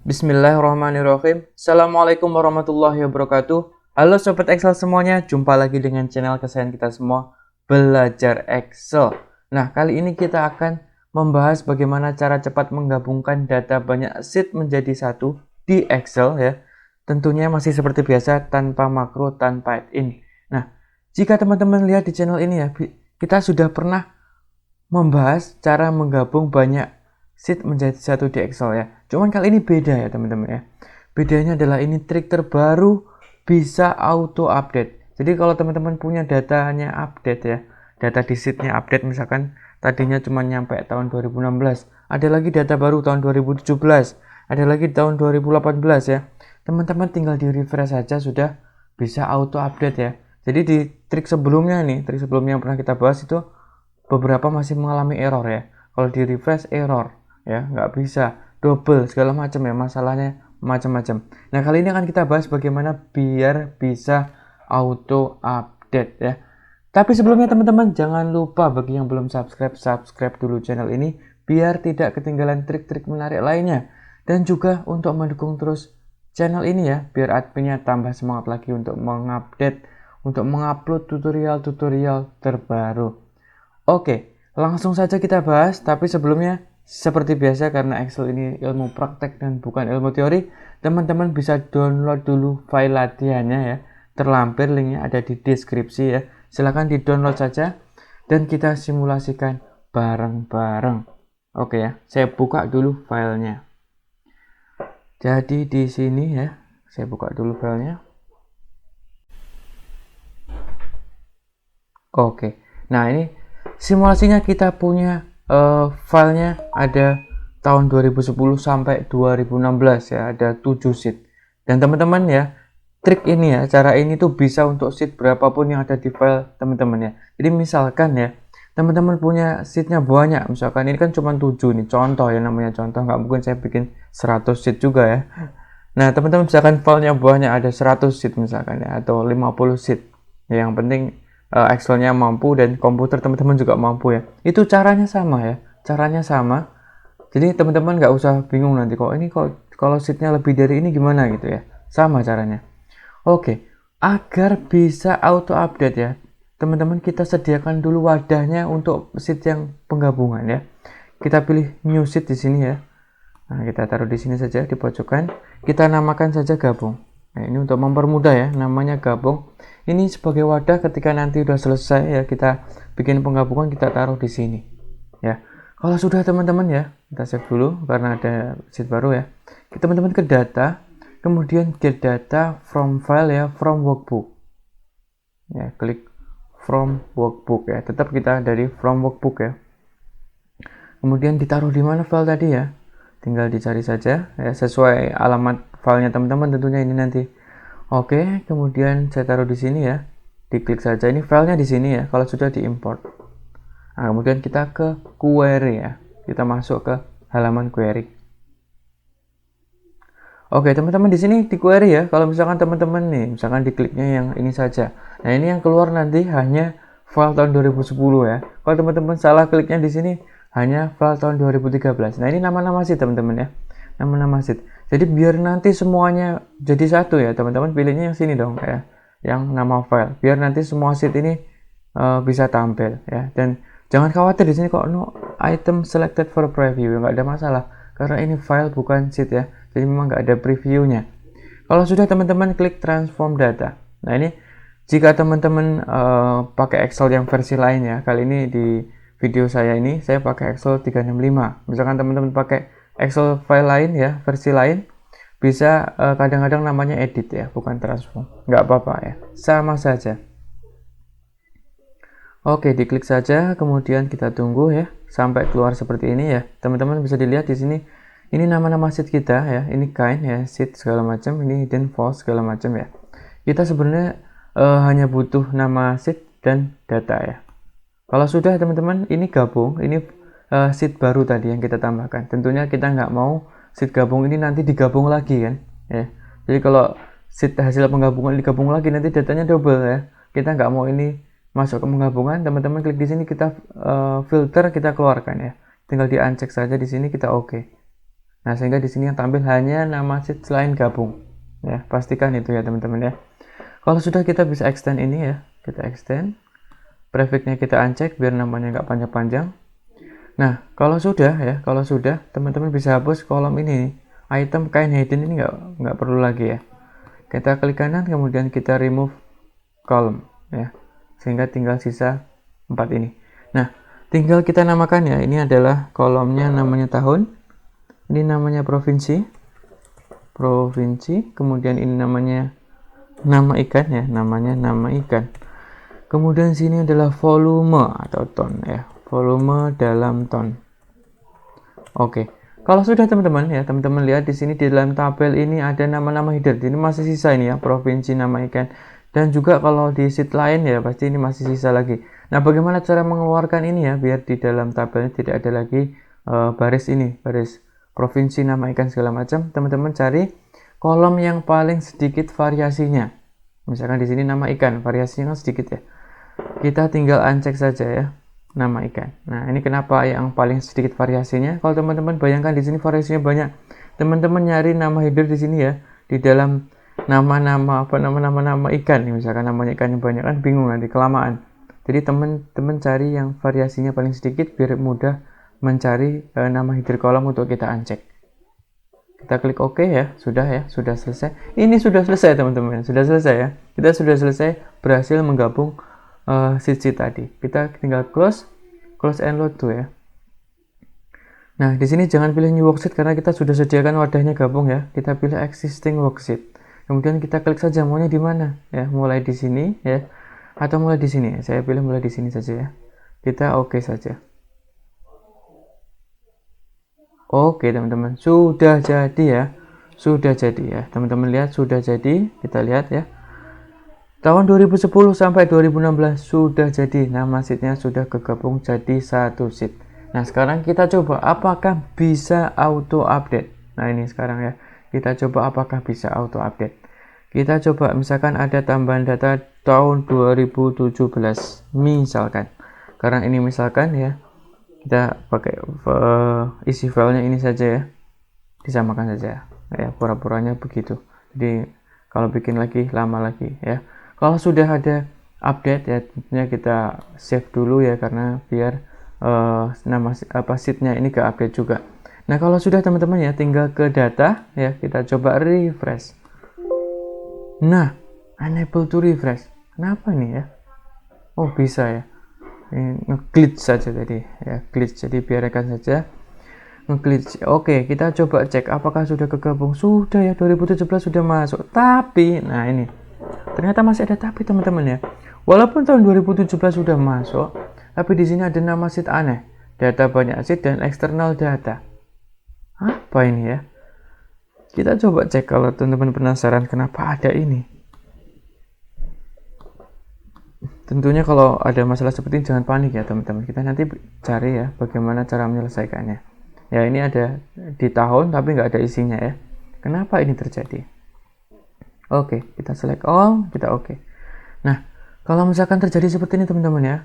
Bismillahirrahmanirrahim. Assalamualaikum warahmatullahi wabarakatuh. Halo Sobat Excel semuanya, jumpa lagi dengan channel kesayangan kita semua, Belajar Excel. Nah, kali ini kita akan membahas bagaimana cara cepat menggabungkan data banyak sheet menjadi satu di Excel ya. Tentunya masih seperti biasa, tanpa makro, tanpa add-in. Nah, jika teman-teman lihat di channel ini ya, kita sudah pernah membahas cara menggabung banyak sheet menjadi satu di Excel ya. Cuman kali ini beda ya teman-teman ya. Bedanya adalah ini trik terbaru, bisa auto update. Jadi kalau teman-teman punya datanya update ya, data di sheetnya update, misalkan tadinya cuma nyampe tahun 2016, ada lagi data baru tahun 2017, ada lagi tahun 2018 ya. Teman-teman tinggal di refresh saja sudah bisa auto update ya. Jadi di trik sebelumnya yang pernah kita bahas itu beberapa masih mengalami error ya. Kalau di refresh error ya, nggak bisa double segala macam ya, masalahnya macam-macam. Nah, kali ini akan kita bahas bagaimana biar bisa auto update ya. Tapi sebelumnya teman-teman jangan lupa bagi yang belum subscribe dulu channel ini biar tidak ketinggalan trik-trik menarik lainnya, dan juga untuk mendukung terus channel ini ya, biar adminnya tambah semangat lagi untuk mengupdate, untuk mengupload tutorial-tutorial terbaru. Oke, langsung saja kita bahas, tapi sebelumnya seperti biasa karena Excel ini ilmu praktek dan bukan ilmu teori, teman-teman bisa download dulu file latihannya ya. Terlampir linknya ada di deskripsi ya. Silahkan di-download saja dan kita simulasikan bareng-bareng. Oke ya, saya buka dulu filenya. Jadi di sini ya, saya buka dulu filenya. Oke, nah ini simulasinya kita punya filenya ada tahun 2010 sampai 2016 ya, ada 7 sheet. Dan teman-teman ya, trik ini ya, cara ini tuh bisa untuk sheet berapapun yang ada di file teman-teman ya. Jadi misalkan ya, teman-teman punya sheetnya banyak, misalkan ini kan cuma 7 nih, contoh ya, namanya contoh, nggak mungkin saya bikin 100 sheet juga ya. Nah, teman-teman misalkan filenya banyak, ada 100 sheet misalkan ya, atau 50 sheet. Ya, yang penting Excelnya mampu dan komputer teman-teman juga mampu ya. Itu caranya sama ya, caranya sama. Jadi teman-teman nggak usah bingung nanti kok ini kok kalau sheetnya lebih dari ini gimana gitu ya. Sama caranya. Oke, agar bisa auto update ya, teman-teman kita sediakan dulu wadahnya untuk sheet yang penggabungan ya. Kita pilih new sheet di sini ya. Nah, kita taruh di sini saja di pojokan. Kita namakan saja gabung. Nah, ini untuk mempermudah ya, namanya gabung. Ini sebagai wadah ketika nanti udah selesai ya, kita bikin penggabungan, kita taruh di sini. Ya. Kalau sudah teman-teman ya, kita save dulu karena ada sheet baru ya. Teman-teman ke data, kemudian get data from file ya, from workbook. Ya, klik from workbook ya. Tetap kita dari from workbook ya. Kemudian ditaruh di mana file tadi ya? Tinggal dicari saja ya, sesuai alamat filenya teman-teman tentunya ini nanti. Oke, kemudian saya taruh di sini ya. Diklik saja, ini filenya di sini ya, kalau sudah diimport. Nah, kemudian kita ke query ya. Kita masuk ke halaman query. Oke, teman-teman di sini di query ya. Kalau misalkan teman-teman nih, misalkan dikliknya yang ini saja. Nah, ini yang keluar nanti hanya file tahun 2010 ya. Kalau teman-teman salah kliknya di sini hanya file tahun 2013. Nah, ini nama-nama sheet teman-teman ya. Nama-nama sheet. Jadi biar nanti semuanya jadi satu ya, teman-teman pilihnya yang sini dong ya, yang nama file. Biar nanti semua sheet ini bisa tampil ya. Dan jangan khawatir di sini kok no item selected for preview, nggak ada masalah karena ini file bukan sheet ya. Jadi memang nggak ada previewnya. Kalau sudah teman-teman klik transform data. Nah ini jika teman-teman pakai Excel yang versi lain ya. Kali ini di video saya ini saya pakai Excel 365. Misalkan teman-teman pakai Excel file lain ya, versi lain, bisa kadang-kadang namanya edit ya, bukan transform. Nggak apa-apa ya, sama saja. Oke, diklik saja, kemudian kita tunggu ya, sampai keluar seperti ini ya. Teman-teman bisa dilihat di sini, ini nama-nama sheet kita ya, ini kind ya, sheet segala macam, ini hidden false segala macam ya. Kita sebenarnya hanya butuh nama sheet dan data ya. Kalau sudah teman-teman, ini gabung, ini sheet baru tadi yang kita tambahkan. Tentunya kita nggak mau sheet gabung ini nanti digabung lagi kan ya. Jadi kalau sheet hasil penggabungan digabung lagi nanti datanya double ya. Kita nggak mau ini masuk ke penggabungan. Teman-teman klik di sini, kita filter, kita keluarkan ya. Tinggal di uncheck saja di sini, kita oke. Nah, sehingga di sini yang tampil hanya nama sheet selain gabung. Ya, pastikan itu ya teman-teman ya. Kalau sudah kita bisa extend ini ya, kita extend. Prefixnya kita uncheck biar namanya nggak panjang-panjang. Nah, kalau sudah ya, teman-teman bisa hapus kolom ini. Item kain hidden ini nggak perlu lagi ya. Kita klik kanan, kemudian kita remove column ya, sehingga tinggal sisa 4 ini. Nah, tinggal kita namakan ya. Ini adalah kolomnya namanya tahun, ini namanya provinsi, kemudian ini namanya nama ikan ya, namanya nama ikan. Kemudian sini adalah volume atau ton ya, volume dalam ton. Oke. Kalau sudah teman-teman ya, teman-teman lihat di sini di dalam tabel ini ada nama-nama header. Ini masih sisa ini ya, provinsi, nama ikan. Dan juga kalau di sheet lain ya, pasti ini masih sisa lagi. Nah, bagaimana cara mengeluarkan ini ya, biar di dalam tabel ini tidak ada lagi baris ini, baris provinsi, nama ikan segala macam. Teman-teman cari kolom yang paling sedikit variasinya. Misalkan di sini nama ikan, variasinya kan sedikit ya. Kita tinggal uncheck saja ya, nama ikan. Nah, ini kenapa yang paling sedikit variasinya? Kalau teman-teman bayangkan di sini variasinya banyak. Teman-teman nyari nama header di sini ya, di dalam nama-nama ikan. Misalkan namanya ikan yang banyak kan bingung nanti kelamaan. Jadi teman-teman cari yang variasinya paling sedikit biar mudah mencari nama header kolom untuk kita uncheck. Kita klik OK ya, sudah selesai. Ini sudah selesai teman-teman, sudah selesai ya. Kita sudah selesai berhasil menggabung sheet tadi. Kita tinggal close and load to ya. Nah, di sini jangan pilih new worksheet karena kita sudah sediakan wadahnya gabung ya. Kita pilih existing worksheet. Kemudian kita klik saja maunya di mana ya, mulai di sini ya atau mulai di sini. Saya pilih mulai di sini saja ya. Kita OK saja. Oke, teman-teman, sudah jadi ya. Sudah jadi ya. Teman-teman lihat sudah jadi. Kita lihat ya. Tahun 2010 sampai 2016 sudah jadi, nama sheetnya sudah kegabung jadi satu sheet. Nah, sekarang kita coba apakah bisa auto update. Nah, ini sekarang ya, kita coba apakah bisa auto update. Kita coba misalkan ada tambahan data tahun 2017 misalkan. Karena ini misalkan ya, kita pakai isi filenya ini saja ya, disamakan saja ya, pura-puranya begitu. Jadi kalau bikin lagi lama lagi ya. Kalau sudah ada update ya, tentunya kita save dulu ya, karena biar nama sheetnya ini ke update juga. Nah, kalau sudah teman-teman ya, tinggal ke data ya, kita coba refresh. Nah, unable to refresh. Kenapa nih ya? Oh, bisa ya. Ini nge-glitch saja tadi ya, glitch. Jadi biarkan saja nge-glitch. Oke, kita coba cek apakah sudah kegabung. Sudah ya, 2017 sudah masuk. Tapi, nah ini ternyata masih ada tapi teman-teman ya. Walaupun tahun 2017 sudah masuk, tapi di sini ada nama sheet aneh, data banyak sheet dan eksternal data. Apa ini ya? Kita coba cek kalau teman-teman penasaran kenapa ada ini. Tentunya kalau ada masalah seperti ini jangan panik ya teman-teman. Kita nanti cari ya bagaimana cara menyelesaikannya. Ya, ini ada di tahun tapi nggak ada isinya ya. Kenapa ini terjadi? Oke, kita select all, kita oke. Nah, kalau misalkan terjadi seperti ini teman-teman ya,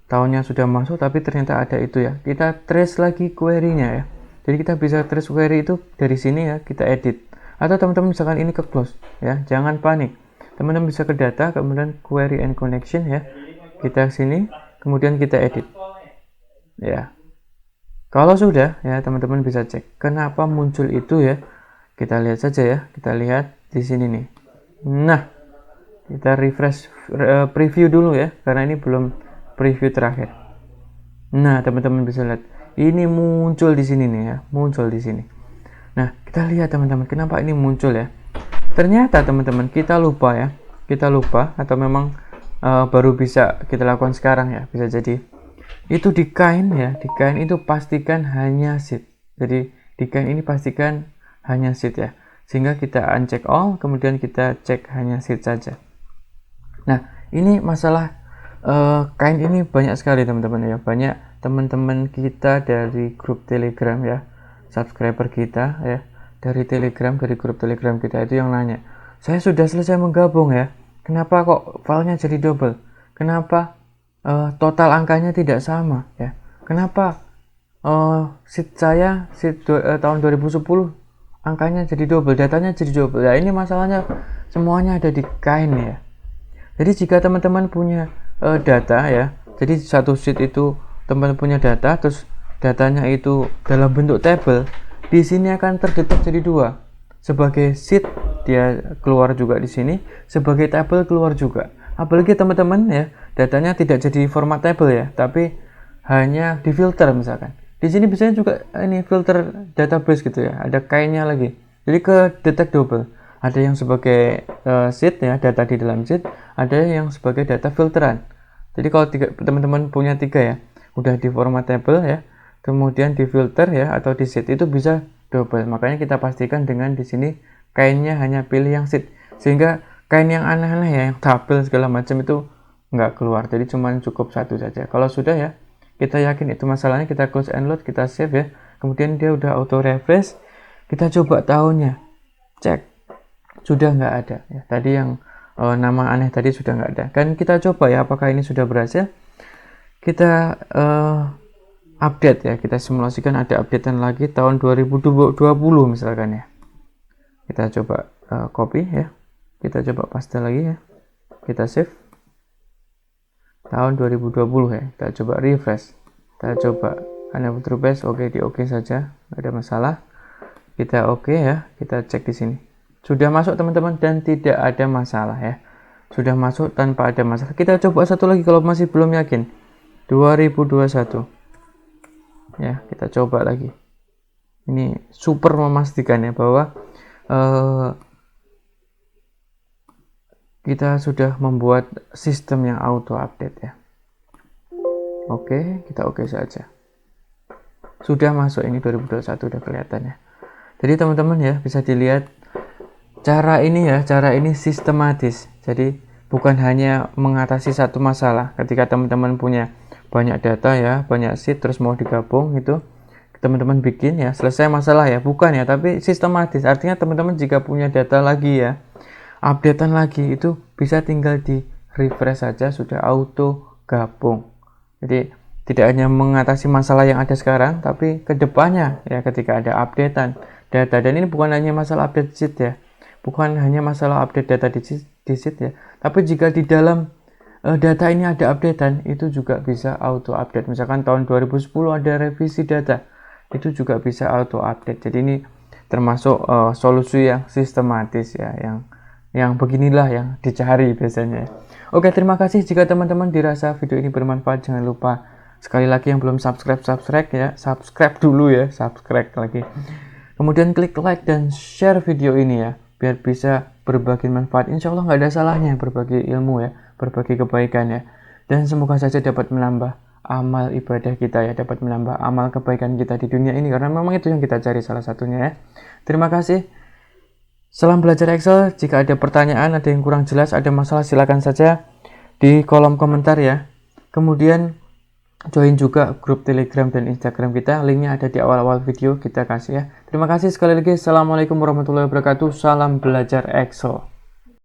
tahunnya sudah masuk tapi ternyata ada itu ya, kita trace lagi query-nya ya. Jadi kita bisa trace query itu dari sini ya, kita edit. Atau teman-teman misalkan ini ke close ya, jangan panik. Teman-teman bisa ke data, kemudian query and connection ya. Kita sini, kemudian kita edit. Ya. Kalau sudah ya, teman-teman bisa cek kenapa muncul itu ya. Kita lihat saja ya, kita lihat di sini nih. Nah, kita refresh preview dulu ya, karena ini belum preview terakhir. Nah, teman-teman bisa lihat ini muncul di sini nih ya, muncul di sini. Nah, kita lihat teman-teman, kenapa ini muncul ya? Ternyata teman-teman kita lupa ya, atau memang baru bisa kita lakukan sekarang ya, bisa jadi itu di kain ya, di kain itu pastikan hanya sheet. Jadi di kain ini pastikan hanya sheet ya. Sehingga kita uncheck all, kemudian kita cek hanya sheet saja. Nah, ini masalah kain ini banyak sekali teman-teman ya. Banyak teman-teman kita dari grup Telegram ya, subscriber kita ya, dari grup Telegram kita itu yang nanya, saya sudah selesai menggabung ya, kenapa kok filenya jadi double? Kenapa total angkanya tidak sama ya? Kenapa sheet saya tahun 2010 angkanya jadi double, datanya jadi double. Nah, ini masalahnya semuanya ada di kain ya. Jadi jika teman-teman punya data ya, jadi satu sheet itu teman punya data, terus datanya itu dalam bentuk tabel, di sini akan terdetek jadi dua. Sebagai sheet dia keluar juga di sini, sebagai tabel keluar juga. Apalagi teman-teman ya, datanya tidak jadi format tabel ya, tapi hanya difilter misalkan. Di sini biasanya juga ini filter database gitu ya, ada kainnya lagi. Jadi ke detect double. Ada yang sebagai sheet ya, data di dalam sheet, ada yang sebagai data filteran. Jadi kalau teman-teman punya tiga ya, udah di format table ya, kemudian di filter ya atau di sheet, itu bisa double. Makanya kita pastikan dengan di sini kainnya hanya pilih yang sheet, sehingga kain yang aneh-aneh ya, yang tabel segala macam itu nggak keluar. Jadi cuma cukup satu saja. Kalau sudah ya, kita yakin itu masalahnya, kita close and load, kita save ya. Kemudian dia udah auto refresh, kita coba tahunnya, cek sudah nggak ada ya. Tadi yang nama aneh tadi sudah nggak ada. Kan kita coba ya apakah ini sudah berhasil. Kita update ya, kita simulasikan ada updatean lagi tahun 2020 misalkan ya. Kita coba copy ya, kita coba paste lagi ya, kita save tahun 2020 ya. Kita coba refresh, kita coba enable base, oke, di oke saja, nggak ada masalah. Kita oke ya, kita cek di sini sudah masuk teman-teman dan tidak ada masalah ya, sudah masuk tanpa ada masalah. Kita coba satu lagi kalau masih belum yakin, 2021 ya, kita coba lagi. Ini super memastikan ya bahwa kita sudah membuat sistem yang auto update ya. Oke, kita oke saja, sudah masuk. Ini 2021 udah kelihatan ya. Jadi teman-teman ya, bisa dilihat cara ini ya, cara ini sistematis. Jadi bukan hanya mengatasi satu masalah. Ketika teman-teman punya banyak data ya, banyak sheet terus mau digabung gitu, teman-teman bikin ya, selesai masalah ya, bukan ya, tapi sistematis. Artinya teman-teman jika punya data lagi ya, updatean lagi, itu bisa tinggal di refresh saja sudah auto gabung. Jadi tidak hanya mengatasi masalah yang ada sekarang, tapi kedepannya ya ketika ada updatean data. Dan ini bukan hanya masalah update sheet ya, bukan hanya masalah update data di sheet ya, tapi jika di dalam data ini ada updatean, itu juga bisa auto update. Misalkan tahun 2010 ada revisi data, itu juga bisa auto update. Jadi ini termasuk solusi yang sistematis ya, yang beginilah yang dicari biasanya. Oke, terima kasih. Jika teman-teman dirasa video ini bermanfaat, jangan lupa sekali lagi yang belum subscribe ya, subscribe dulu ya, subscribe lagi. Kemudian klik like dan share video ini ya, biar bisa berbagi manfaat. Insya Allah nggak ada salahnya berbagi ilmu ya, berbagi kebaikan ya. Dan semoga saja dapat menambah amal ibadah kita ya, dapat menambah amal kebaikan kita di dunia ini, karena memang itu yang kita cari salah satunya ya. Terima kasih. Salam belajar Excel. Jika ada pertanyaan, ada yang kurang jelas, ada masalah, silakan saja di kolom komentar ya. Kemudian join juga grup Telegram dan Instagram kita, linknya ada di awal-awal video kita kasih ya. Terima kasih sekali lagi. Assalamualaikum warahmatullahi wabarakatuh. Salam belajar Excel.